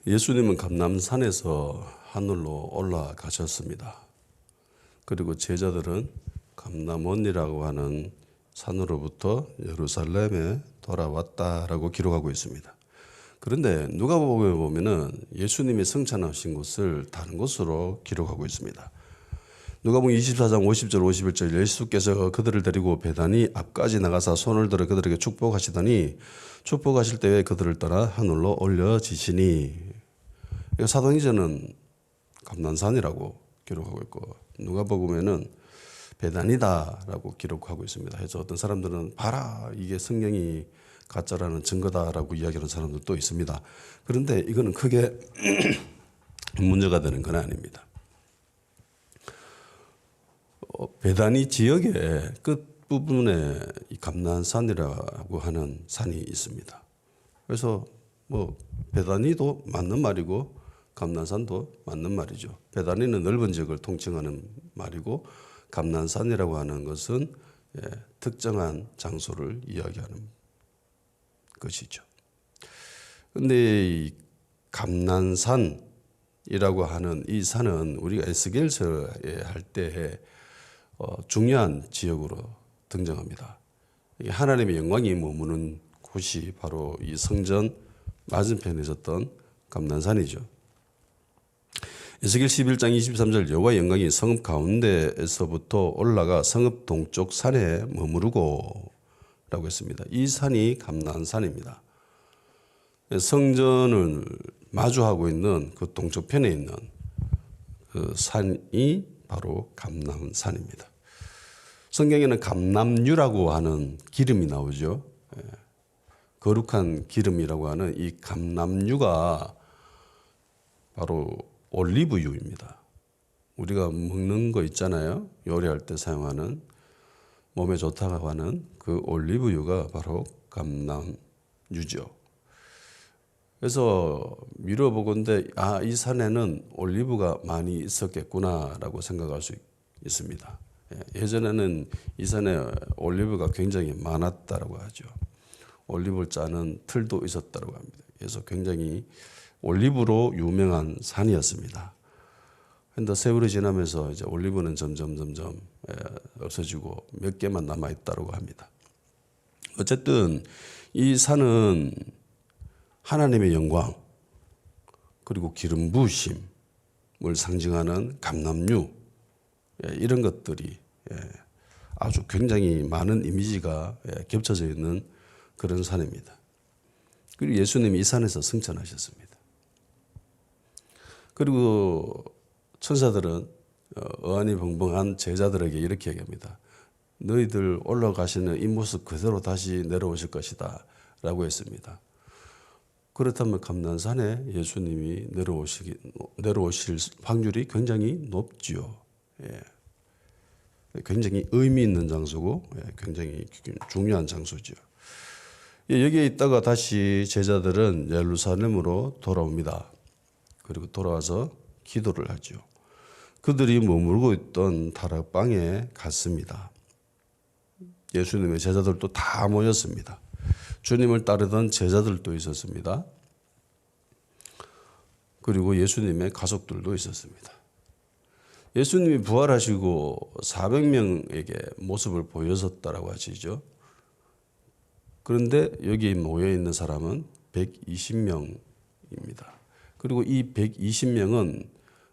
예수님은 감람산에서 하늘로 올라가셨습니다. 그리고 제자들은 감람원이라고 하는 산으로부터 예루살렘에 돌아왔다라고 기록하고 있습니다. 그런데 누가복음에 보면은 예수님이 승천하신 곳을 다른 곳으로 기록하고 있습니다. 누가복음 24장 50절 51절 예수께서 그들을 데리고 베다니 앞까지 나가사 손을 들어 그들에게 축복하시더니 축복하실 때에 그들을 따라 하늘로 올려지시니, 사도행전은 감난산이라고 기록하고 있고 누가복음에는 베다니다라고 기록하고 있습니다. 그래서 어떤 사람들은 봐라 이게 성경이 가짜라는 증거다라고 이야기하는 사람들도 있습니다. 그런데 이거는 크게 문제가 되는 건 아닙니다. 베다니 지역의 끝부분에 이 감난산이라고 하는 산이 있습니다. 그래서 베다니도 맞는 말이고 감난산도 맞는 말이죠. 베다니는 넓은 지역을 통칭하는 말이고 감난산이라고 하는 것은 특정한 장소를 이야기하는 것이죠. 그런데 이 감난산이라고 하는 이 산은 우리가 에스겔서에 할 때 중요한 지역으로 등장합니다. 하나님의 영광이 머무는 곳이 바로 이 성전 맞은편에 있었던 감난산이죠. 에스겔 11장 23절 여호와의 영광이 성읍 가운데에서부터 올라가 성읍 동쪽 산에 머무르고 라고 했습니다. 이 산이 감난산입니다. 성전을 마주하고 있는 그 동쪽편에 있는 그 산이 바로 감람산입니다. 성경에는 감람유라고 하는 기름이 나오죠. 거룩한 기름이라고 하는 이 감람유가 바로 올리브유입니다. 우리가 먹는 거 있잖아요. 요리할 때 사용하는 몸에 좋다고 하는 그 올리브유가 바로 감람유죠. 그래서 미뤄보건대 이 산에는 올리브가 많이 있었겠구나라고 생각할 수 있습니다. 예전에는 이 산에 올리브가 굉장히 많았다고 하죠. 올리브를 짜는 틀도 있었다고 합니다. 그래서 굉장히 올리브로 유명한 산이었습니다. 그런데 세월이 지나면서 이제 올리브는 점점 없어지고 몇 개만 남아 있다고 합니다. 어쨌든 이 산은 하나님의 영광 그리고 기름 부으심을 상징하는 감람유, 이런 것들이 아주 굉장히 많은 이미지가 겹쳐져 있는 그런 산입니다. 그리고 예수님이 이 산에서 승천하셨습니다. 그리고 천사들은 어안이 벙벙한 제자들에게 이렇게 얘기합니다. 너희들 올라가시는 이 모습 그대로 다시 내려오실 것이다 라고 했습니다. 그렇다면 감난산에 예수님이 내려오실 확률이 굉장히 높지요. 굉장히 의미 있는 장소고 굉장히 중요한 장소죠. 여기에 있다가 다시 제자들은 예루살렘으로 돌아옵니다. 그리고 돌아와서 기도를 하죠. 그들이 머물고 있던 다락방에 갔습니다. 예수님의 제자들도 다 모였습니다. 주님을 따르던 제자들도 있었습니다. 그리고 예수님의 가족들도 있었습니다. 예수님이 부활하시고 400명에게 모습을 보여줬다라고 하시죠. 그런데 여기 모여 있는 사람은 120명입니다. 그리고 이 120명은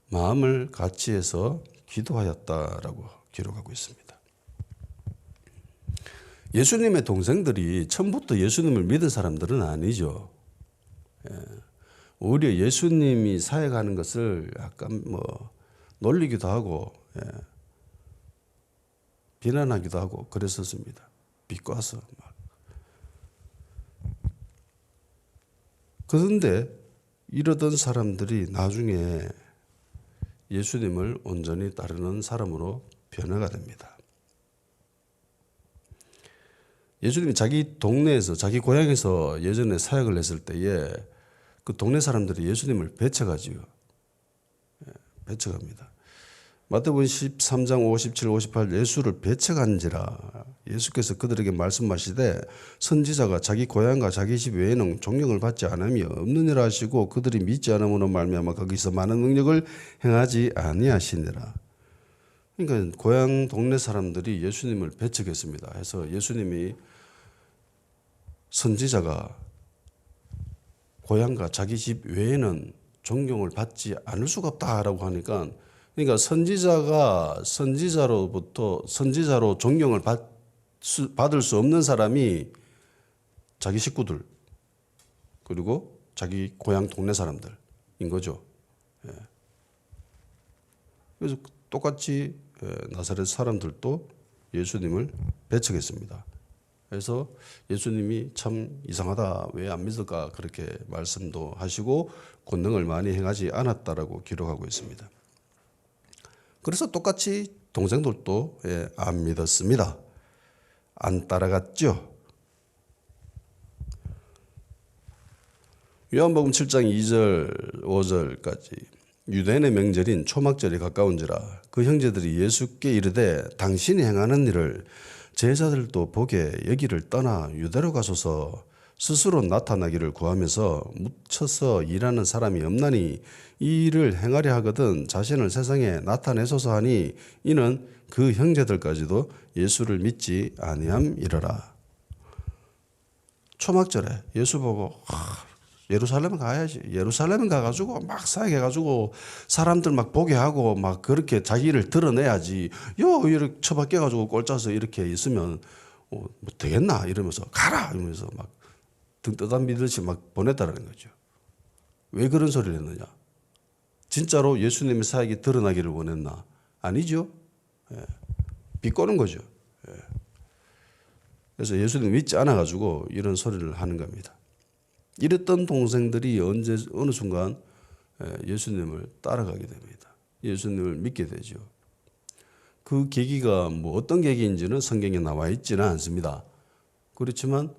마음을 같이 해서 기도하였다라고 기록하고 있습니다. 예수님의 동생들이 처음부터 예수님을 믿은 사람들은 아니죠. 오히려 예수님이 사역하는 것을 약간 놀리기도 하고 비난하기도 하고 그랬었습니다. 비꼬아서 막. 그런데 이러던 사람들이 나중에 예수님을 온전히 따르는 사람으로 변화가 됩니다. 예수님이 자기 동네에서 자기 고향에서 예전에 사역을 했을 때에 그 동네 사람들이 예수님을 배척하지요. 배척합니다. 마태복음 13장 57, 58 예수를 배척한지라 예수께서 그들에게 말씀하시되 선지자가 자기 고향과 자기 집 외에는 존경을 받지 않음이 없느니라 하시고 그들이 믿지 않음으로 말미암아 거기서 많은 능력을 행하지 아니하시니라. 그러니까 고향 동네 사람들이 예수님을 배척했습니다. 해서 예수님이 선지자가 고향과 자기 집 외에는 존경을 받지 않을 수가 없다라고 하니까, 그러니까 선지자가 선지자로 존경을 받을 수 없는 사람이 자기 식구들 그리고 자기 고향 동네 사람들인 거죠. 예. 그래서 똑같이 나사렛 사람들도 예수님을 배척했습니다. 그래서 예수님이 참 이상하다, 왜 안 믿을까 그렇게 말씀도 하시고 권능을 많이 행하지 않았다라고 기록하고 있습니다. 그래서 똑같이 동생들도 안 믿었습니다. 안 따라갔죠. 요한복음 7장 2절 5절까지 유대인의 명절인 초막절이 가까운지라 그 형제들이 예수께 이르되 당신이 행하는 일을 제자들도 보게 여기를 떠나 유대로 가소서 스스로 나타나기를 구하면서 묻혀서 일하는 사람이 없나니 이 일을 행하려 하거든 자신을 세상에 나타내소서 하니 이는 그 형제들까지도 예수를 믿지 아니함이러라. 초막절에 예수 보고 예루살렘 가야지. 예루살렘 가가지고 막 사역해가지고 사람들 막 보게 하고 막 그렇게 자기를 드러내야지. 이렇게 처박혀가지고 꼴짜서 이렇게 있으면 뭐 되겠나 이러면서 가라 이러면서 막 등 떠다 미듯이 막 보냈다는 거죠. 왜 그런 소리를 했느냐? 진짜로 예수님의 사역이 드러나기를 원했나? 아니죠. 비꼬는 거죠. 그래서 예수님 믿지 않아가지고 이런 소리를 하는 겁니다. 이랬던 동생들이 어느 순간 예수님을 따라가게 됩니다. 예수님을 믿게 되죠. 그 계기가 뭐 어떤 계기인지는 성경에 나와 있지는 않습니다. 그렇지만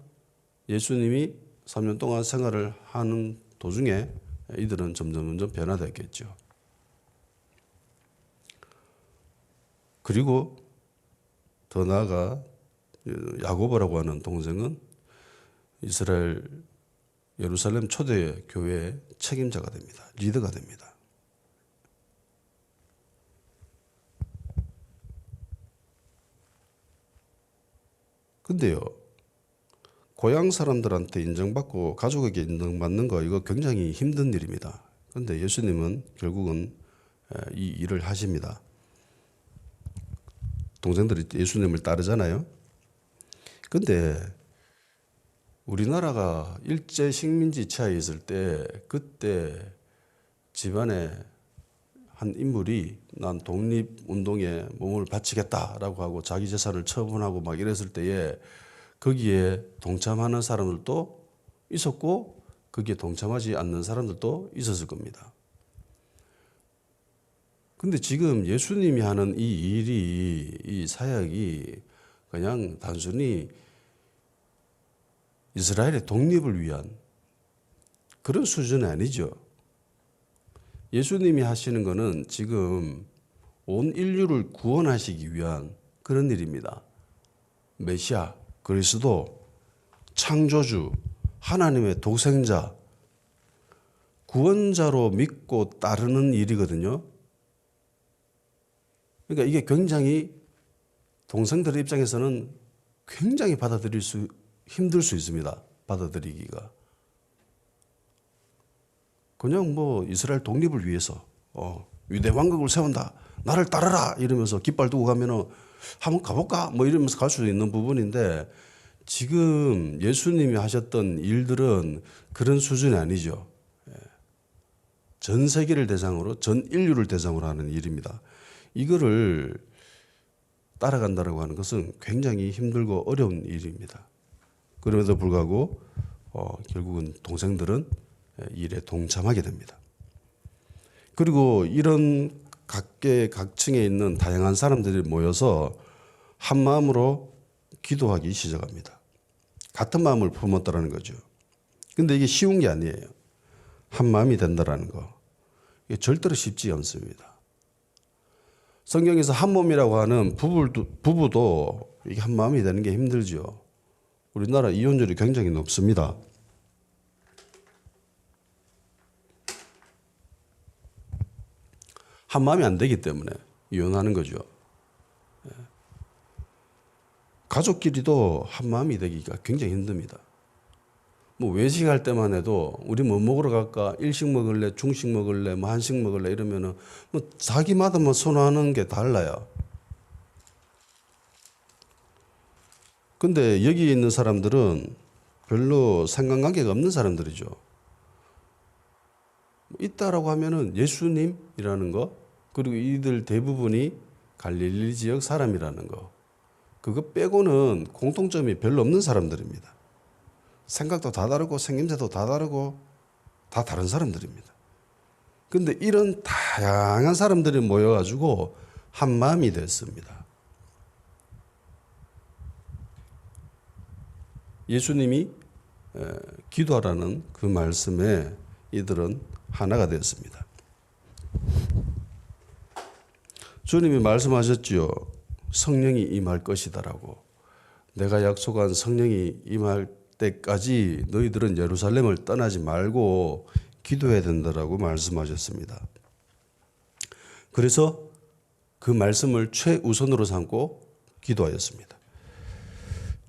예수님이 3년 동안 생활을 하는 도중에 이들은 점점 변화됐겠죠. 그리고 더 나아가 야고보라고 하는 동생은 이스라엘 예루살렘 초대 교회의 책임자가 됩니다. 리더가 됩니다. 근데요, 고향 사람들한테 인정받고 가족에게 인정받는 거 이거 굉장히 힘든 일입니다. 그런데 예수님은 결국은 이 일을 하십니다. 동생들이 예수님을 따르잖아요. 근데 우리나라가 일제 식민지 치하에 있을 때 그때 집안에 한 인물이 난 독립운동에 몸을 바치겠다라고 하고 자기 재산을 처분하고 막 이랬을 때에 거기에 동참하는 사람들도 있었고 거기에 동참하지 않는 사람들도 있었을 겁니다. 근데 지금 예수님이 하는 이 일이, 이 사역이 그냥 단순히 이스라엘의 독립을 위한 그런 수준이 아니죠. 예수님이 하시는 것은 지금 온 인류를 구원하시기 위한 그런 일입니다. 메시아, 그리스도, 창조주, 하나님의 독생자, 구원자로 믿고 따르는 일이거든요. 그러니까 이게 굉장히 동생들의 입장에서는 굉장히 힘들 수 있습니다. 받아들이기가. 그냥 뭐 이스라엘 독립을 위해서 위대 왕국을 세운다. 나를 따르라 이러면서 깃발 두고 가면은 한번 가볼까? 뭐 이러면서 갈 수도 있는 부분인데 지금 예수님이 하셨던 일들은 그런 수준이 아니죠. 전 세계를 대상으로, 전 인류를 대상으로 하는 일입니다. 이거를 따라간다고 하는 것은 굉장히 힘들고 어려운 일입니다. 그럼에도 불구하고 결국은 동생들은 일에 동참하게 됩니다. 그리고 이런 각계각층에 있는 다양한 사람들이 모여서 한 마음으로 기도하기 시작합니다. 같은 마음을 품었다라는 거죠. 근데 이게 쉬운 게 아니에요. 한 마음이 된다라는 거. 이게 절대로 쉽지 않습니다. 성경에서 한 몸이라고 하는 부부도 이게 한 마음이 되는 게 힘들죠. 우리나라 이혼율이 굉장히 높습니다. 한 마음이 안 되기 때문에 이혼하는 거죠. 가족끼리도 한 마음이 되기가 굉장히 힘듭니다. 뭐 외식할 때만 해도 우리 뭐 먹으러 갈까? 일식 먹을래? 중식 먹을래? 뭐 한식 먹을래? 이러면은 뭐 자기마다 뭐 선호하는 게 달라요. 근데 여기 있는 사람들은 별로 상관관계가 없는 사람들이죠. 있다라고 하면은 예수님이라는 거, 그리고 이들 대부분이 갈릴리 지역 사람이라는 거, 그거 빼고는 공통점이 별로 없는 사람들입니다. 생각도 다 다르고 생김새도 다 다르고 다 다른 사람들입니다. 근데 이런 다양한 사람들이 모여가지고 한 마음이 됐습니다. 예수님이 기도하라는 그 말씀에 이들은 하나가 되었습니다. 주님이 말씀하셨지요. 성령이 임할 것이다라고. 내가 약속한 성령이 임할 때까지 너희들은 예루살렘을 떠나지 말고 기도해야 된다라고 말씀하셨습니다. 그래서 그 말씀을 최우선으로 삼고 기도하였습니다.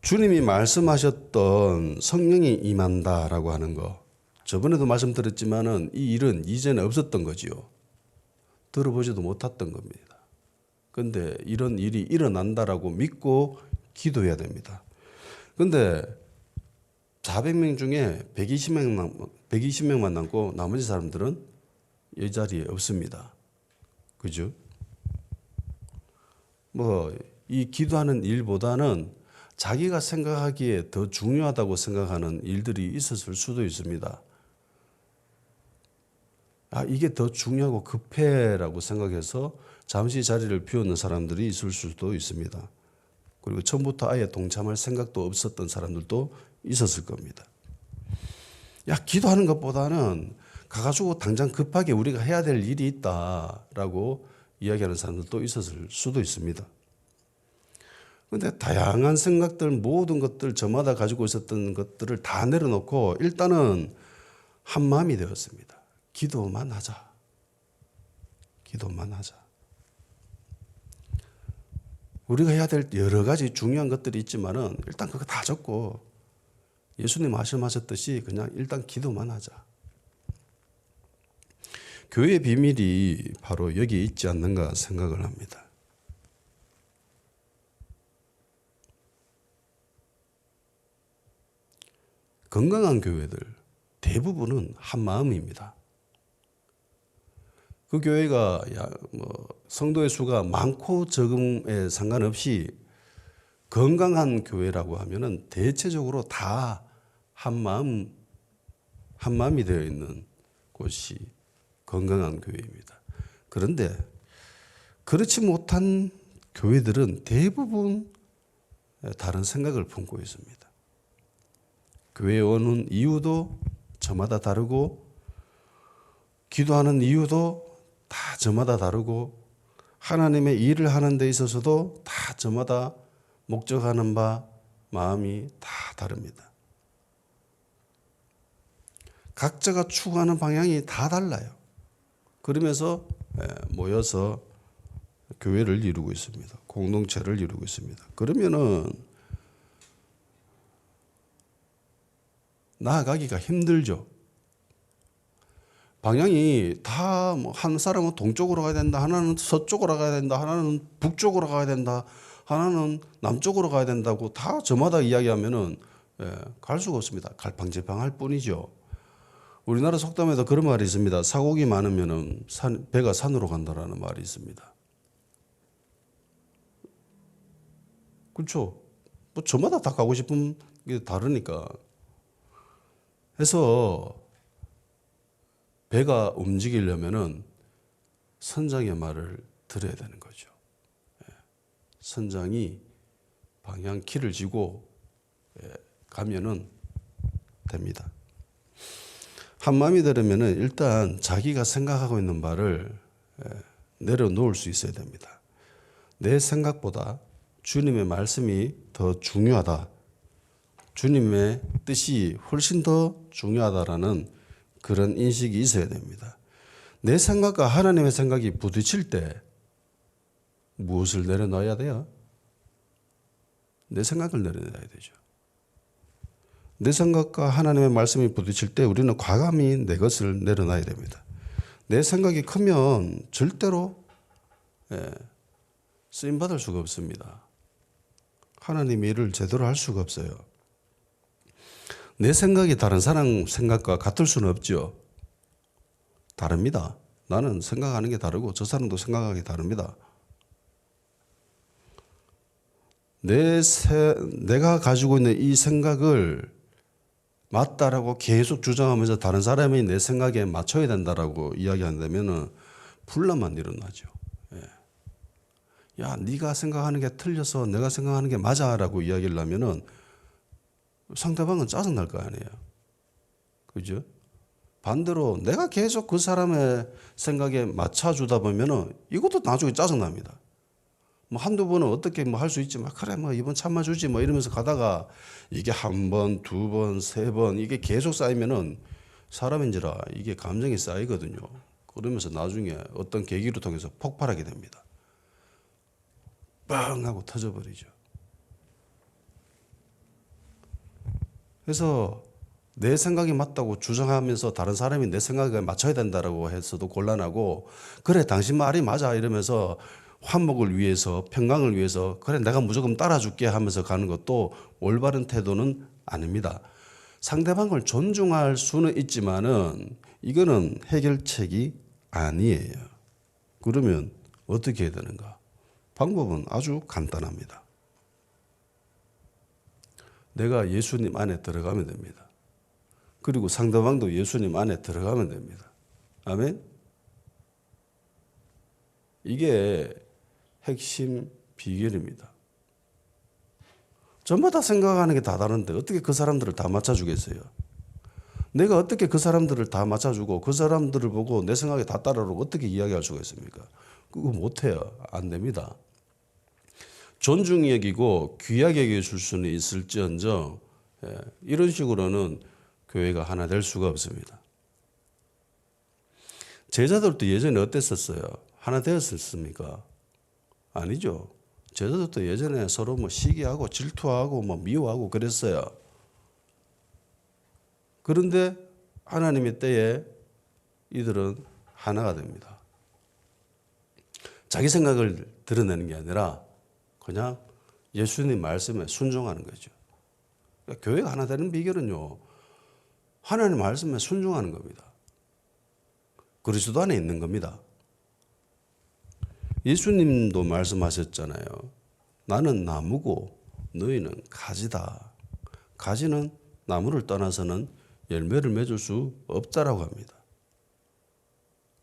주님이 말씀하셨던 성령이 임한다라고 하는 거, 저번에도 말씀드렸지만은 이 일은 이전에 없었던 거지요. 들어보지도 못했던 겁니다. 근데 이런 일이 일어난다라고 믿고 기도해야 됩니다. 근데 400명 중에 120명만 남고 나머지 사람들은 이 자리에 없습니다. 그죠? 뭐 이 기도하는 일보다는 자기가 생각하기에 더 중요하다고 생각하는 일들이 있었을 수도 있습니다. 이게 더 중요하고 급해라고 생각해서 잠시 자리를 비우는 사람들이 있을 수도 있습니다. 그리고 처음부터 아예 동참할 생각도 없었던 사람들도 있었을 겁니다. 기도하는 것보다는 가가지고 당장 급하게 우리가 해야 될 일이 있다라고 이야기하는 사람들도 있었을 수도 있습니다. 그런데 다양한 생각들, 모든 것들, 저마다 가지고 있었던 것들을 다 내려놓고 일단은 한 마음이 되었습니다. 기도만 하자. 기도만 하자. 우리가 해야 될 여러 가지 중요한 것들이 있지만은 일단 그거 다 적고 예수님 말씀하셨듯이 그냥 일단 기도만 하자. 교회의 비밀이 바로 여기 있지 않는가 생각을 합니다. 건강한 교회들 대부분은 한 마음입니다. 그 교회가 성도의 수가 많고 적음에 상관없이 건강한 교회라고 하면은 대체적으로 다 한 마음이 되어 있는 곳이 건강한 교회입니다. 그런데 그렇지 못한 교회들은 대부분 다른 생각을 품고 있습니다. 교회에 오는 이유도 저마다 다르고 기도하는 이유도 다 저마다 다르고 하나님의 일을 하는 데 있어서도 다 저마다 목적하는 바 마음이 다 다릅니다. 각자가 추구하는 방향이 다 달라요. 그러면서 모여서 교회를 이루고 있습니다. 공동체를 이루고 있습니다. 그러면은 나아가기가 힘들죠. 방향이 다 한 사람은 동쪽으로 가야 된다, 하나는 서쪽으로 가야 된다, 하나는 북쪽으로 가야 된다, 하나는 남쪽으로 가야 된다고 다 저마다 이야기하면은 갈 수가 없습니다. 갈팡질팡할 뿐이죠. 우리나라 속담에도 그런 말이 있습니다. 사고기 많으면은 배가 산으로 간다라는 말이 있습니다. 그렇죠. 뭐 저마다 다 가고 싶은 게 다르니까. 해서 배가 움직이려면은 선장의 말을 들어야 되는 거죠. 선장이 방향 키를 쥐고 가면은 됩니다. 한 마음이 되려면은 일단 자기가 생각하고 있는 바를 내려놓을 수 있어야 됩니다. 내 생각보다 주님의 말씀이 더 중요하다. 주님의 뜻이 훨씬 더 중요하다라는 그런 인식이 있어야 됩니다. 내 생각과 하나님의 생각이 부딪힐 때 무엇을 내려놔야 돼요? 내 생각을 내려놔야 되죠. 내 생각과 하나님의 말씀이 부딪힐 때 우리는 과감히 내 것을 내려놔야 됩니다. 내 생각이 크면 절대로 쓰임받을 수가 없습니다. 하나님의 일을 제대로 할 수가 없어요. 내 생각이 다른 사람 생각과 같을 수는 없죠. 다릅니다. 나는 생각하는 게 다르고 저 사람도 생각하는 게 다릅니다. 내가 가지고 있는 이 생각을 맞다라고 계속 주장하면서 다른 사람이 내 생각에 맞춰야 된다라고 이야기한다면 분란만 일어나죠. 야, 네가 생각하는 게 틀려서 내가 생각하는 게 맞아라고 이야기를 하면은 상대방은 짜증날 거 아니에요. 그죠? 반대로 내가 계속 그 사람의 생각에 맞춰주다 보면은 이것도 나중에 짜증납니다. 뭐 한두 번은 어떻게 뭐 할 수 있지만 그래 뭐 이번 참아주지 뭐 이러면서 가다가 이게 한 번, 두 번, 세 번 이게 계속 쌓이면은 사람인지라 이게 감정이 쌓이거든요. 그러면서 나중에 어떤 계기를 통해서 폭발하게 됩니다. 빵 하고 터져버리죠. 그래서 내 생각이 맞다고 주장하면서 다른 사람이 내 생각에 맞춰야 된다고 해서도 곤란하고 그래 당신 말이 맞아 이러면서 화목을 위해서 평강을 위해서 그래 내가 무조건 따라줄게 하면서 가는 것도 올바른 태도는 아닙니다. 상대방을 존중할 수는 있지만은 이거는 해결책이 아니에요. 그러면 어떻게 해야 되는가? 방법은 아주 간단합니다. 내가 예수님 안에 들어가면 됩니다. 그리고 상대방도 예수님 안에 들어가면 됩니다. 아멘? 이게 핵심 비결입니다. 전부 다 생각하는 게 다 다른데 어떻게 그 사람들을 다 맞춰주겠어요? 내가 어떻게 그 사람들을 다 맞춰주고 그 사람들을 보고 내 생각에 다 따르라고 어떻게 이야기할 수가 있습니까? 그거 못해요. 안 됩니다. 존중히 여기고 귀하게 여겨줄 수는 있을지언정 이런 식으로는 교회가 하나 될 수가 없습니다. 제자들도 예전에 어땠었어요? 하나 되었습니까? 아니죠. 제자들도 예전에 서로 뭐 시기하고 질투하고 뭐 미워하고 그랬어요. 그런데 하나님의 때에 이들은 하나가 됩니다. 자기 생각을 드러내는 게 아니라 그냥 예수님 말씀에 순종하는 거죠. 그러니까 교회가 하나 되는 비결은요. 하나님 말씀에 순종하는 겁니다. 그리스도 안에 있는 겁니다. 예수님도 말씀하셨잖아요. 나는 나무고 너희는 가지다. 가지는 나무를 떠나서는 열매를 맺을 수 없다라고 합니다.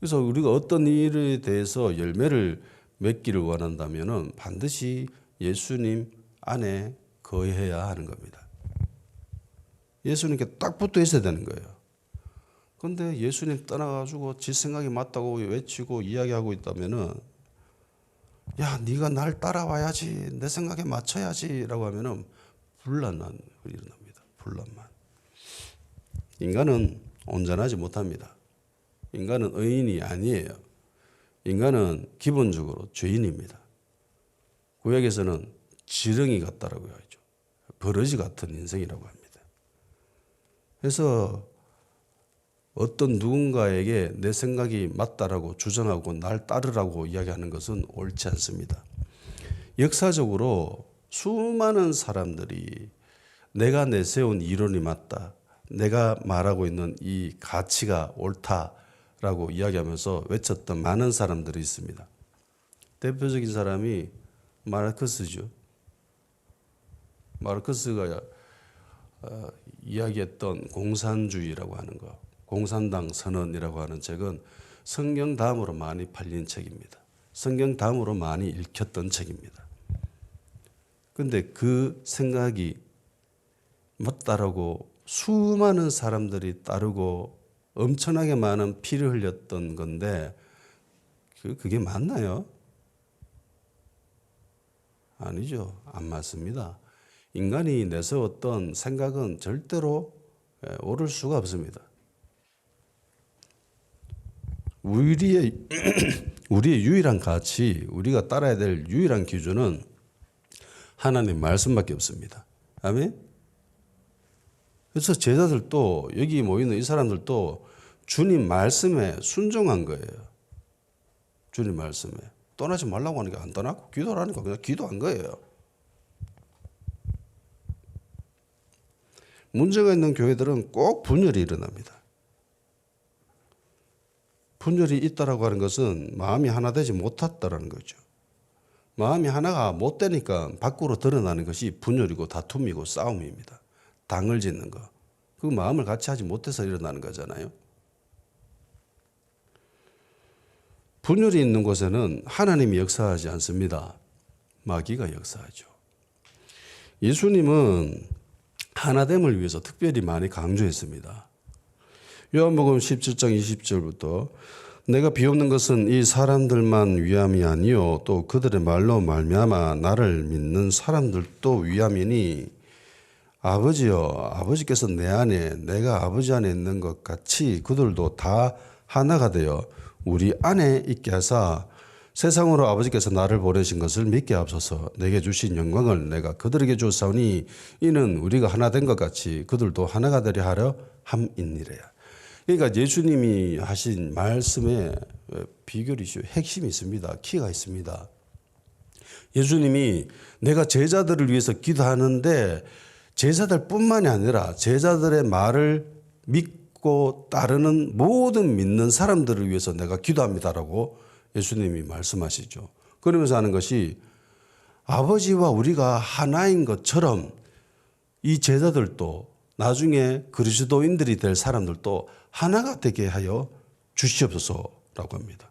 그래서 우리가 어떤 일에 대해서 열매를 맺기를 원한다면 반드시 예수님 안에 거해야 하는 겁니다. 예수님께 딱 붙어 있어야 되는 거예요. 그런데 예수님 떠나가지고 지 생각이 맞다고 외치고 이야기하고 있다면은 야, 네가 날 따라와야지, 내 생각에 맞춰야지라고 하면은 분란만 일어납니다. 분란만. 인간은 온전하지 못합니다. 인간은 의인이 아니에요. 인간은 기본적으로 죄인입니다. 구약에서는 지렁이 같다라고 하죠. 버러지 같은 인생이라고 합니다. 그래서 어떤 누군가에게 내 생각이 맞다라고 주장하고 날 따르라고 이야기하는 것은 옳지 않습니다. 역사적으로 수많은 사람들이 내가 내세운 이론이 맞다, 내가 말하고 있는 이 가치가 옳다라고 이야기하면서 외쳤던 많은 사람들이 있습니다. 대표적인 사람이 마르크스죠. 마르크스가 이야기했던 공산주의라고 하는 거, 공산당 선언이라고 하는 책은 성경 다음으로 많이 팔린 책입니다. 성경 다음으로 많이 읽혔던 책입니다. 그런데 그 생각이 맞다라고 수많은 사람들이 따르고 엄청나게 많은 피를 흘렸던 건데 그게 맞나요? 아니죠. 안 맞습니다. 인간이 내세웠던 생각은 절대로 옳을 수가 없습니다. 우리의 유일한 가치, 우리가 따라야 될 유일한 기준은 하나님 말씀밖에 없습니다. 아멘? 그래서 제자들도 여기 모이는 이 사람들도 주님 말씀에 순종한 거예요. 주님 말씀에. 떠나지 말라고 하니까 안 떠나고 기도하니까 그냥 기도한 거예요. 문제가 있는 교회들은 꼭 분열이 일어납니다. 분열이 있다라고 하는 것은 마음이 하나 되지 못했다라는 거죠. 마음이 하나가 못 되니까 밖으로 드러나는 것이 분열이고 다툼이고 싸움입니다. 당을 짓는 거. 그 마음을 같이 하지 못해서 일어나는 거잖아요. 분열이 있는 곳에는 하나님이 역사하지 않습니다. 마귀가 역사하죠. 예수님은 하나됨을 위해서 특별히 많이 강조했습니다. 요한복음 17장 20절부터 내가 비옵는 것은 이 사람들만 위함이 아니요 또 그들의 말로 말미암아 나를 믿는 사람들도 위함이니 아버지여 아버지께서 내 안에 내가 아버지 안에 있는 것 같이 그들도 다 하나가 되어 우리 안에 있게 하사 세상으로 아버지께서 나를 보내신 것을 믿게 하옵소서. 내게 주신 영광을 내가 그들에게 주었사오니 이는 우리가 하나 된 것 같이 그들도 하나가 되려 하려 함이니라. 그러니까 예수님이 하신 말씀에 비결이 핵심이 있습니다. 키가 있습니다. 예수님이 내가 제자들을 위해서 기도하는데 제자들뿐만이 아니라 제자들의 말을 믿고 따르는 모든 믿는 사람들을 위해서 내가 기도합니다라고 예수님이 말씀하시죠. 그러면서 하는 것이 아버지와 우리가 하나인 것처럼 이 제자들도 나중에 그리스도인들이 될 사람들도 하나가 되게 하여 주시옵소서라고 합니다.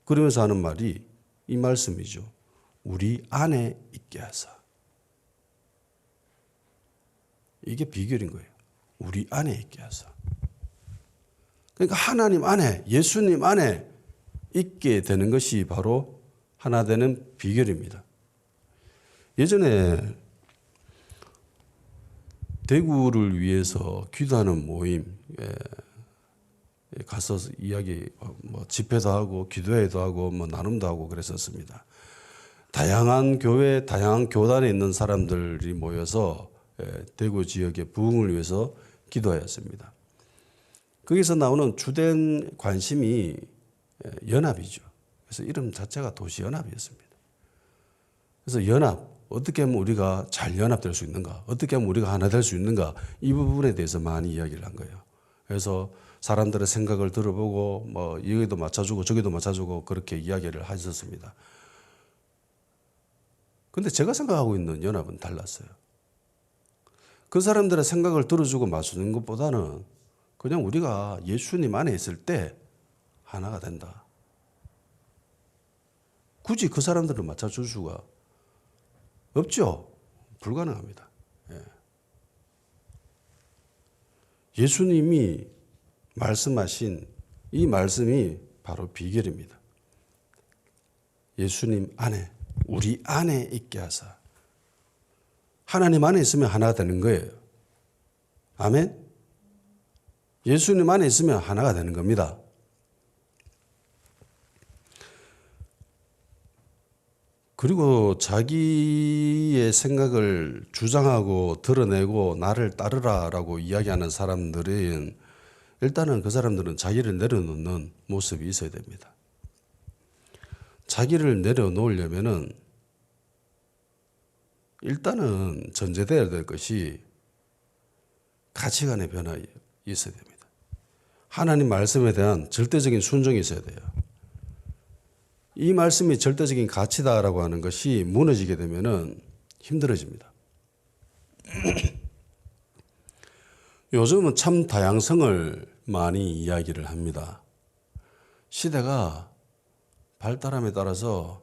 그러면서 하는 말이 이 말씀이죠. 우리 안에 있게 하사. 이게 비결인 거예요. 우리 안에 있게 하사. 그러니까 하나님 안에, 예수님 안에 있게 되는 것이 바로 하나 되는 비결입니다. 예전에 대구를 위해서 기도하는 모임 가서 이야기 집회도 하고 기도회도 하고 나눔도 하고 그랬었습니다. 다양한 교회, 다양한 교단에 있는 사람들이 모여서 대구 지역의 부흥을 위해서 기도하였습니다. 거기서 나오는 주된 관심이 연합이죠. 그래서 이름 자체가 도시연합이었습니다. 그래서 연합, 어떻게 하면 우리가 잘 연합될 수 있는가? 어떻게 하면 우리가 하나 될 수 있는가? 이 부분에 대해서 많이 이야기를 한 거예요. 그래서 사람들의 생각을 들어보고 여기도 맞춰주고 저기도 맞춰주고 그렇게 이야기를 하셨습니다. 그런데 제가 생각하고 있는 연합은 달랐어요. 그 사람들의 생각을 들어주고 맞추는 것보다는 그냥 우리가 예수님 안에 있을 때 하나가 된다. 굳이 그 사람들을 맞춰줄 수가 없죠. 불가능합니다. 예수님이 말씀하신 이 말씀이 바로 비결입니다. 예수님 안에, 우리 안에 있게 하사. 하나님 안에 있으면 하나가 되는 거예요. 아멘? 예수님 안에 있으면 하나가 되는 겁니다. 그리고 자기의 생각을 주장하고 드러내고 나를 따르라라고 이야기하는 사람들은 일단은 그 사람들은 자기를 내려놓는 모습이 있어야 됩니다. 자기를 내려놓으려면은 일단은 전제되어야 될 것이 가치관의 변화가 있어야 됩니다. 하나님 말씀에 대한 절대적인 순종이 있어야 돼요. 이 말씀이 절대적인 가치다라고 하는 것이 무너지게 되면은 힘들어집니다. 요즘은 참 다양성을 많이 이야기를 합니다. 시대가 발달함에 따라서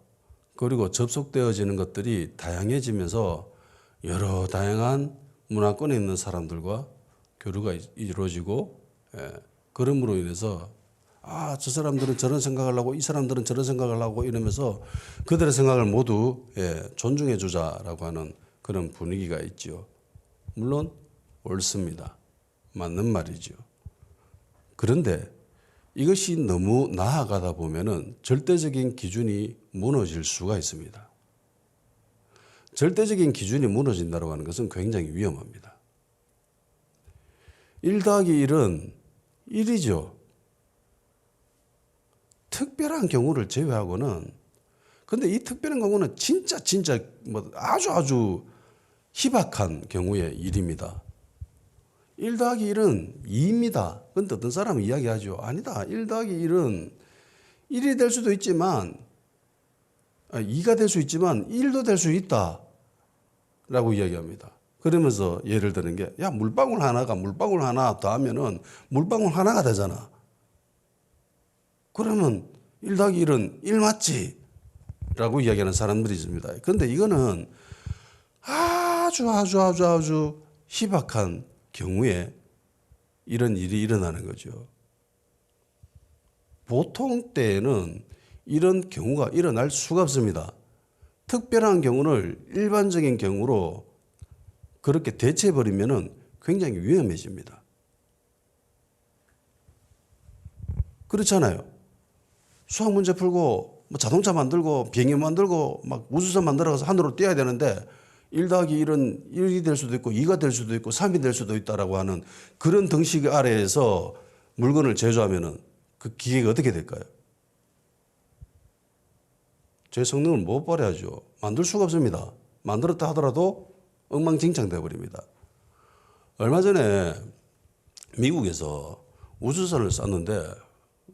그리고 접속되어지는 것들이 다양해지면서 여러 다양한 문화권에 있는 사람들과 교류가 이루어지고 그럼으로 인해서 저 사람들은 저런 생각을 하고 이 사람들은 저런 생각을 하고 이러면서 그들의 생각을 모두 존중해 주자라고 하는 그런 분위기가 있죠. 물론 옳습니다. 맞는 말이죠. 그런데 이것이 너무 나아가다 보면은 절대적인 기준이 무너질 수가 있습니다. 절대적인 기준이 무너진다고 하는 것은 굉장히 위험합니다. 1 더하기 1은 1이죠. 특별한 경우를 제외하고는, 근데 이 특별한 경우는 진짜 뭐 아주 희박한 경우의 일입니다. 1 더하기 1은 2입니다. 근데 어떤 사람은 이야기하죠. 아니다. 1 더하기 1은 1이 될 수도 있지만, 2가 될 수 있지만 1도 될 수 있다. 라고 이야기합니다. 그러면서 예를 드는 게, 야, 물방울 하나 더하면은 물방울 하나가 되잖아. 그러면 1 더하기 1은 1 맞지? 라고 이야기하는 사람들이 있습니다. 그런데 이거는 아주 희박한 경우에 이런 일이 일어나는 거죠. 보통 때에는 이런 경우가 일어날 수가 없습니다. 특별한 경우를 일반적인 경우로 그렇게 대체해버리면 굉장히 위험해집니다. 그렇잖아요. 수학 문제 풀고 뭐 자동차 만들고 비행기 만들고 막 우주선 만들어서 하늘로 띄어야 되는데 1 더하기 1은 1이 될 수도 있고 2가 될 수도 있고 3이 될 수도 있다라고 하는 그런 등식 아래에서 물건을 제조하면은 그 기계가 어떻게 될까요? 제 성능을 못 발휘하죠. 만들 수가 없습니다. 만들었다 하더라도 엉망진창 되어버립니다. 얼마 전에 미국에서 우주선을 쐈는데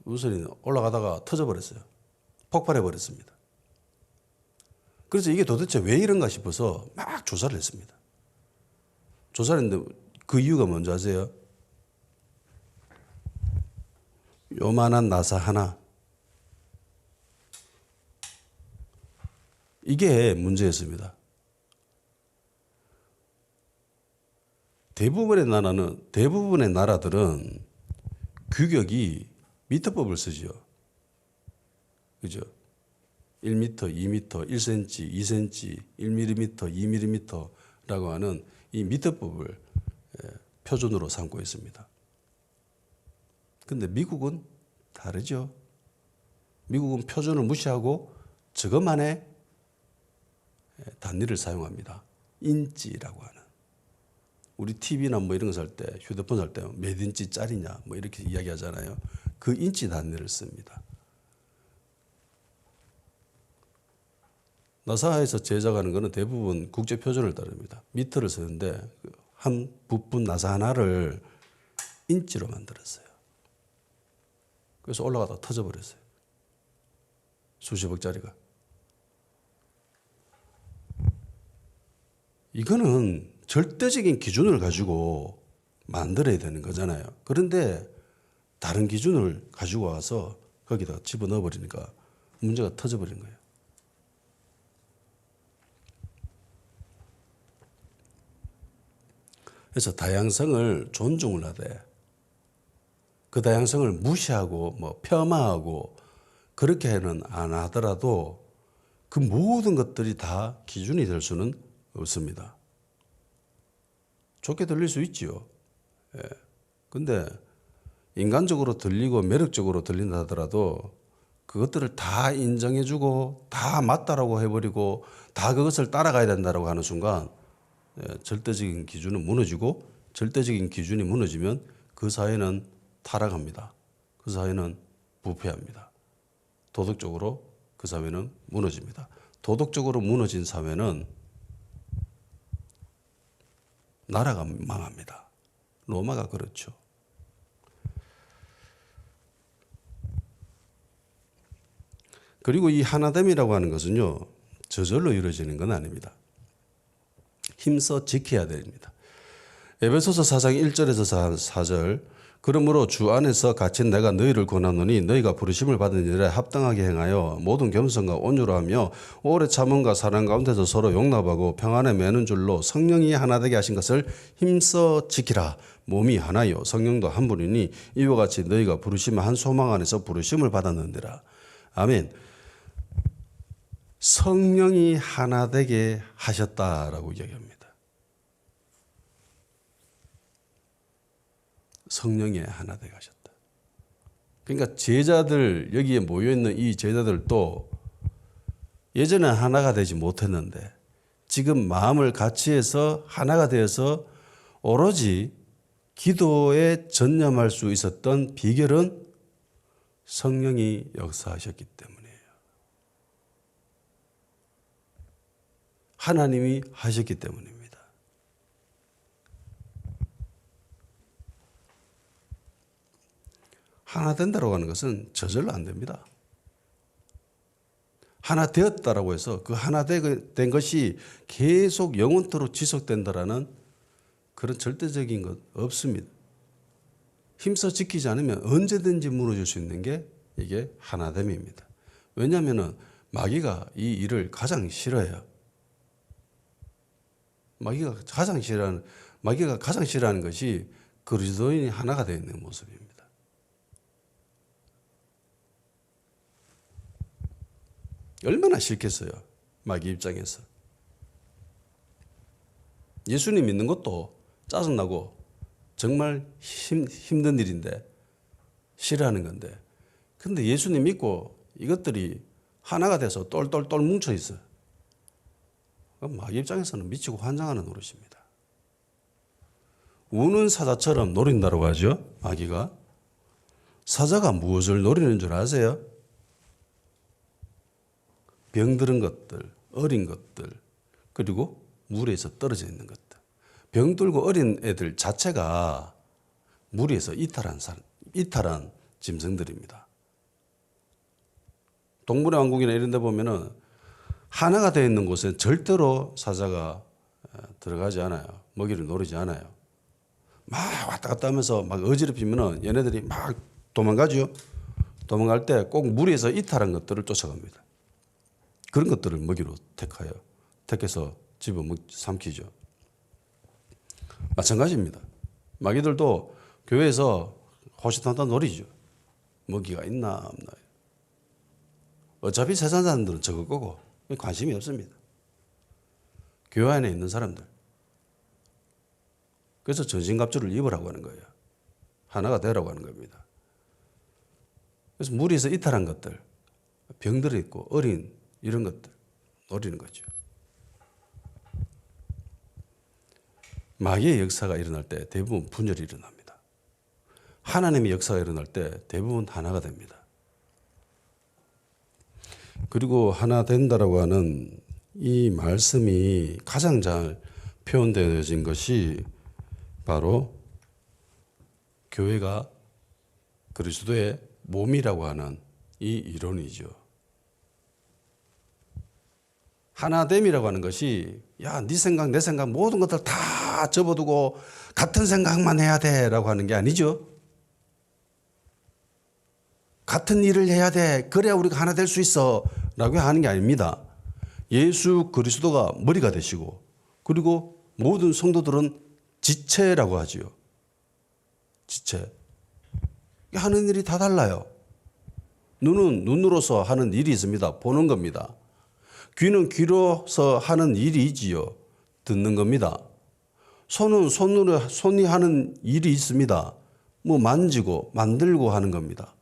우주선이 올라가다가 터져버렸어요. 폭발해버렸습니다. 그래서 이게 도대체 왜 이런가 싶어서 막 조사를 했습니다. 조사를 했는데 그 이유가 뭔지 아세요? 요만한 나사 하나. 이게 문제였습니다. 대부분의 나라들은 규격이 미터법을 쓰죠. 그죠? 1m, 2m, 1cm, 2cm, 1mm, 2mm라고 하는 이 미터법을 표준으로 삼고 있습니다. 그런데 미국은 다르죠. 미국은 표준을 무시하고 저것만의 단위를 사용합니다. 인치라고 하는. 우리 TV나 뭐 이런 거 살 때, 휴대폰 살 때 몇 인치짜리냐 뭐 이렇게 이야기하잖아요. 그 인치 단위를 씁니다. 나사에서 제작하는 것은 대부분 국제 표준을 따릅니다. 미터를 쓰는데 한 부품 나사 하나를 인치로 만들었어요. 그래서 올라가다가 터져버렸어요. 수십억짜리가. 이거는 절대적인 기준을 가지고 만들어야 되는 거잖아요. 그런데 다른 기준을 가지고 와서 거기다 집어넣어 버리니까 문제가 터져버린 거예요. 그래서 다양성을 존중을 하되 그 다양성을 무시하고 뭐 폄하하고 그렇게는 안 하더라도 그 모든 것들이 다 기준이 될 수는 없습니다. 좋게 들릴 수 있지요. 근데 인간적으로 들리고 매력적으로 들린다 하더라도 그것들을 다 인정해주고 다 맞다라고 해버리고 다 그것을 따라가야 된다라고 하는 순간 절대적인 기준은 무너지고 절대적인 기준이 무너지면 그 사회는 타락합니다. 그 사회는 부패합니다. 도덕적으로 그 사회는 무너집니다. 도덕적으로 무너진 사회는 나라가 망합니다. 로마가 그렇죠. 그리고 이 하나됨이라고 하는 것은요, 저절로 이루어지는 건 아닙니다. 힘써 지켜야 됩니다. 에베소서 4장 1절에서 4절, 그러므로 주 안에서 갇힌 내가 너희를 권하노니 너희가 부르심을 받은 일에 합당하게 행하여 모든 겸손과 온유로하며 오래 참음과 사랑 가운데서 서로 용납하고 평안에 매는 줄로 성령이 하나 되게 하신 것을 힘써 지키라. 몸이 하나요 성령도 한 분이니 이와 같이 너희가 부르심을 한 소망 안에서 부르심을 받았느니라. 아멘. 성령이 하나 되게 하셨다라고 이야기합니다. 성령이 하나 되게 하셨다. 그러니까 제자들, 여기에 모여있는 이 제자들도 예전에 하나가 되지 못했는데 지금 마음을 같이 해서 하나가 되어서 오로지 기도에 전념할 수 있었던 비결은 성령이 역사하셨기 때문이에요. 하나님이 하셨기 때문입니다. 하나 된다고 하는 것은 저절로 안 됩니다. 하나 되었다라고 해서 그 하나 된 것이 계속 영원토록 지속된다라는 그런 절대적인 것 없습니다. 힘써 지키지 않으면 언제든지 무너질 수 있는 게 이게 하나됨입니다. 왜냐하면 마귀가 이 일을 가장 싫어해요. 마귀가 가장 싫어하는 것이 그리스도인이 하나가 되어 있는 모습입니다. 얼마나 싫겠어요. 마귀 입장에서. 예수님 믿는 것도 짜증나고 정말 힘든 일인데 싫어하는 건데 근데 예수님 믿고 이것들이 하나가 돼서 똘똘똘 뭉쳐 있어요. 마귀 입장에서는 미치고 환장하는 노릇입니다. 우는 사자처럼 노린다고 하죠. 마귀가. 사자가 무엇을 노리는 줄 아세요? 병들은 것들, 어린 것들, 그리고 물에서 떨어져 있는 것들. 병들고 어린 애들 자체가 물에서 이탈한 짐승들입니다. 동물의 왕국이나 이런 데 보면은 하나가 되어 있는 곳에 절대로 사자가 들어가지 않아요. 먹이를 노리지 않아요. 막 왔다 갔다 하면서 막 어지럽히면은 얘네들이 막 도망가죠. 도망갈 때 꼭 물에서 이탈한 것들을 쫓아갑니다. 그런 것들을 먹이로 택해서 집어 삼키죠. 마찬가지입니다. 마귀들도 교회에서 호시탐탐 노리죠. 먹이가 있나 없나. 어차피 세상 사람들은 적을 거고 관심이 없습니다. 교회 안에 있는 사람들. 그래서 전신갑주를 입으라고 하는 거예요. 하나가 되라고 하는 겁니다. 그래서 무리에서 이탈한 것들, 병들어 있고 어린 이런 것들 노리는 거죠. 마귀의 역사가 일어날 때 대부분 분열이 일어납니다. 하나님의 역사가 일어날 때 대부분 하나가 됩니다. 그리고 하나 된다라고 하는 이 말씀이 가장 잘 표현되어진 것이 바로 교회가 그리스도의 몸이라고 하는 이 이론이죠. 하나됨이라고 하는 것이 야, 네 생각 내 생각 모든 것들 다 접어두고 같은 생각만 해야 돼라고 하는 게 아니죠. 같은 일을 해야 돼. 그래야 우리가 하나 될 수 있어 라고 하는 게 아닙니다. 예수 그리스도가 머리가 되시고 그리고 모든 성도들은 지체라고 하지요. 지체. 하는 일이 다 달라요. 눈은 눈으로서 하는 일이 있습니다. 보는 겁니다. 귀는 귀로서 하는 일이지요. 듣는 겁니다. 손은 손이 하는 일이 있습니다. 뭐 만지고 만들고 하는 겁니다.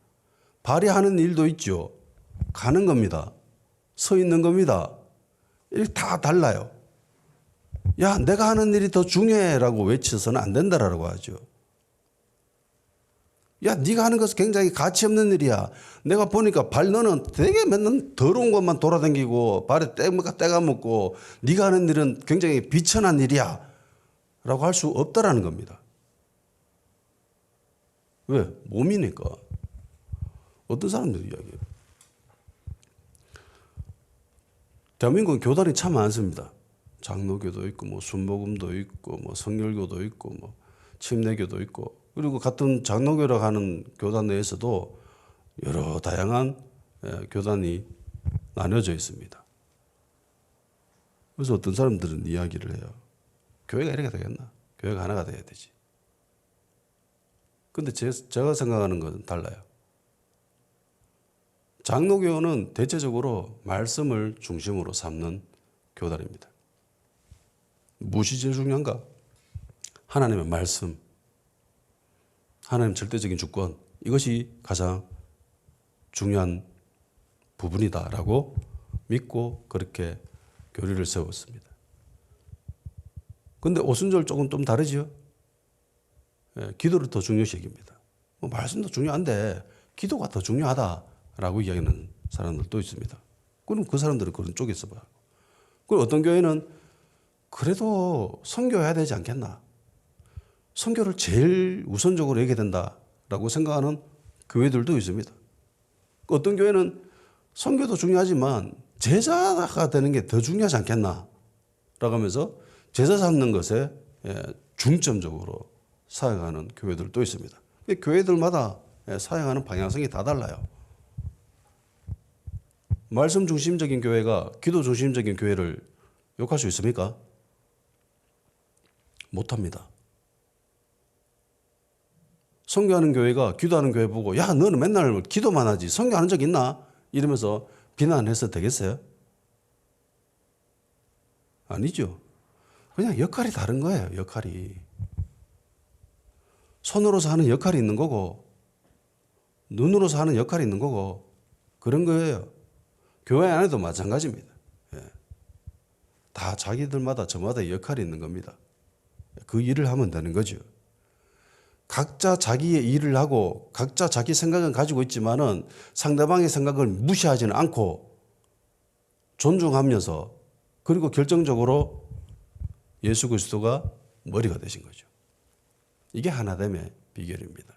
발이 하는 일도 있죠. 가는 겁니다. 서 있는 겁니다. 일 다 달라요. 야, 내가 하는 일이 더 중요해라고 외쳐서는 안 된다라고 하죠. 야, 네가 하는 것은 굉장히 가치 없는 일이야. 내가 보니까 너는 되게 맨날 더러운 것만 돌아다니고 발에 때가 묻고 네가 하는 일은 굉장히 비천한 일이야 라고 할 수 없다라는 겁니다. 왜? 몸이니까. 어떤 사람들이 이야기해요. 대한민국은 교단이 참 많습니다. 장로교도 있고 뭐 순복음도 있고 뭐 성결교도 있고 뭐 침례교도 있고 그리고 같은 장로교라고 하는 교단 내에서도 여러 다양한 교단이 나뉘어져 있습니다. 그래서 어떤 사람들은 이야기를 해요. 교회가 이렇게 되겠나? 교회가 하나가 돼야 되지. 근데 제가 생각하는 것은 달라요. 장로교는 대체적으로 말씀을 중심으로 삼는 교단입니다. 무엇이 제일 중요한가? 하나님의 말씀, 하나님 절대적인 주권, 이것이 가장 중요한 부분이다라고 믿고 그렇게 교리를 세웠습니다. 그런데 오순절 조금 좀 다르죠. 기도를 더 중요시 여깁니다. 말씀도 중요한데 기도가 더 중요하다라고 이야기하는 사람들도 있습니다. 그럼 그 사람들은 그런 쪽에 있어봐요. 그리고 어떤 교회는 그래도 선교해야 되지 않겠나? 선교를 제일 우선적으로 해야 된다라고 생각하는 교회들도 있습니다. 어떤 교회는 선교도 중요하지만 제자가 되는 게 더 중요하지 않겠나? 라고 하면서 제자 삼는 것에 중점적으로 사역하는 교회들도 있습니다. 교회들마다 사역하는 방향성이 다 달라요. 말씀 중심적인 교회가 기도 중심적인 교회를 욕할 수 있습니까? 못합니다. 선교하는 교회가 기도하는 교회 보고 야 너는 맨날 기도만 하지 선교하는 적 있나? 이러면서 비난해서 되겠어요? 아니죠. 그냥 역할이 다른 거예요. 역할이. 손으로서 하는 역할이 있는 거고 눈으로서 하는 역할이 있는 거고 그런 거예요. 교회 안에도 마찬가지입니다. 다 자기들마다 저마다 역할이 있는 겁니다. 그 일을 하면 되는 거죠. 각자 자기의 일을 하고 각자 자기 생각은 가지고 있지만은 상대방의 생각을 무시하지는 않고 존중하면서 그리고 결정적으로 예수 그리스도가 머리가 되신 거죠. 이게 하나됨의 비결입니다.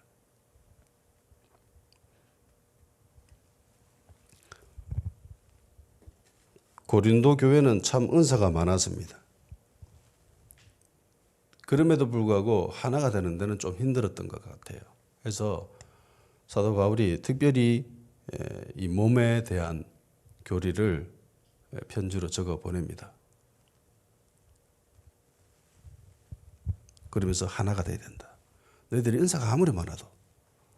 고린도 교회는 참 은사가 많았습니다. 그럼에도 불구하고 하나가 되는 데는 좀 힘들었던 것 같아요. 그래서 사도 바울이 특별히 이 몸에 대한 교리를 편지로 적어 보냅니다. 그러면서 하나가 돼야 된다. 너희들이 은사가 아무리 많아도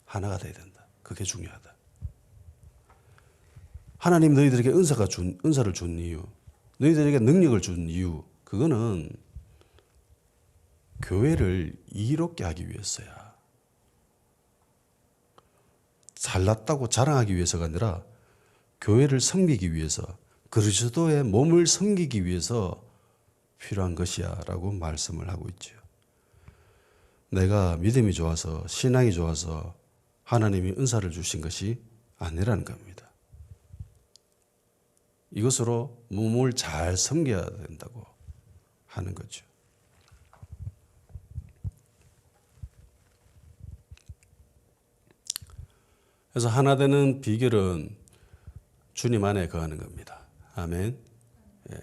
하나가 돼야 된다. 그게 중요하다. 하나님 너희들에게 은사를 준 이유, 너희들에게 능력을 준 이유, 그거는 교회를 이롭게 하기 위해서야. 잘났다고 자랑하기 위해서가 아니라 교회를 섬기기 위해서, 그리스도의 몸을 섬기기 위해서 필요한 것이야 라고 말씀을 하고 있죠. 내가 믿음이 좋아서 신앙이 좋아서 하나님이 은사를 주신 것이 아니라는 겁니다. 이것으로 몸을 잘 섬겨야 된다고 하는 거죠. 그래서 하나 되는 비결은 주님 안에 거하는 겁니다. 아멘. 예.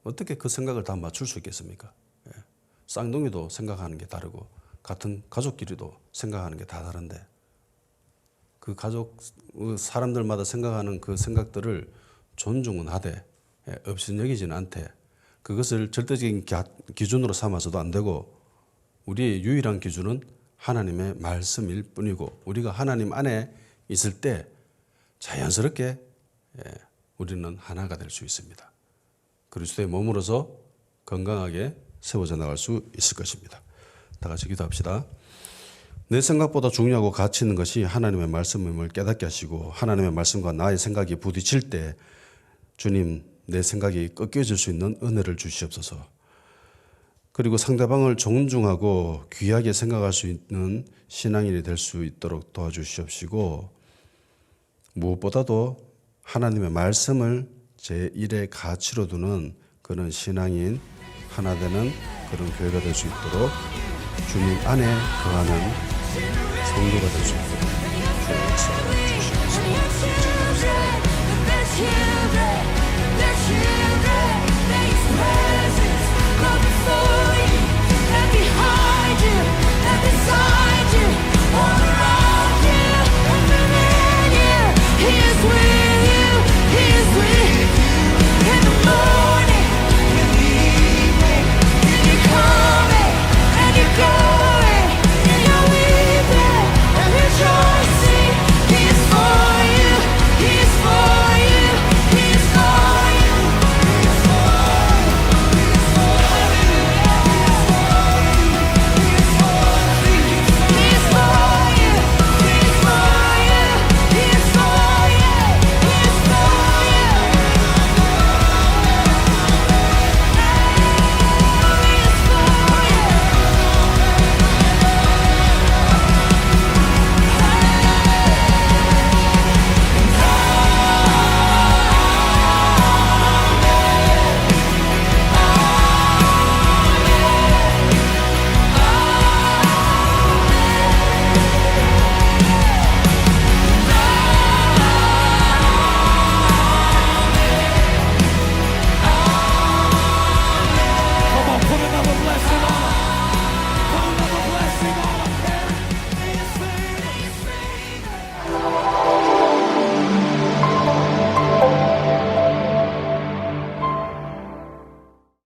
어떻게 그 생각을 다 맞출 수 있겠습니까? 예. 쌍둥이도 생각하는 게 다르고 같은 가족끼리도 생각하는 게 다 다른데 그 가족 사람들마다 생각하는 그 생각들을 존중은 하되 업신여기지는 않되 그것을 절대적인 기준으로 삼아서도 안 되고 우리의 유일한 기준은 하나님의 말씀일 뿐이고 우리가 하나님 안에 있을 때 자연스럽게 우리는 하나가 될 수 있습니다. 그리스도의 몸으로서 건강하게 세워져 나갈 수 있을 것입니다. 다 같이 기도합시다. 내 생각보다 중요하고 가치 있는 것이 하나님의 말씀임을 깨닫게 하시고 하나님의 말씀과 나의 생각이 부딪힐 때 주님 내 생각이 꺾여질 수 있는 은혜를 주시옵소서. 그리고 상대방을 존중하고 귀하게 생각할 수 있는 신앙인이 될 수 있도록 도와주시옵시고 무엇보다도 하나님의 말씀을 제1의 가치로 두는 그런 신앙인 하나 되는 그런 교회가 될 수 있도록 주님 안에 거하는 성도가 될 수 있도록 주의 역사를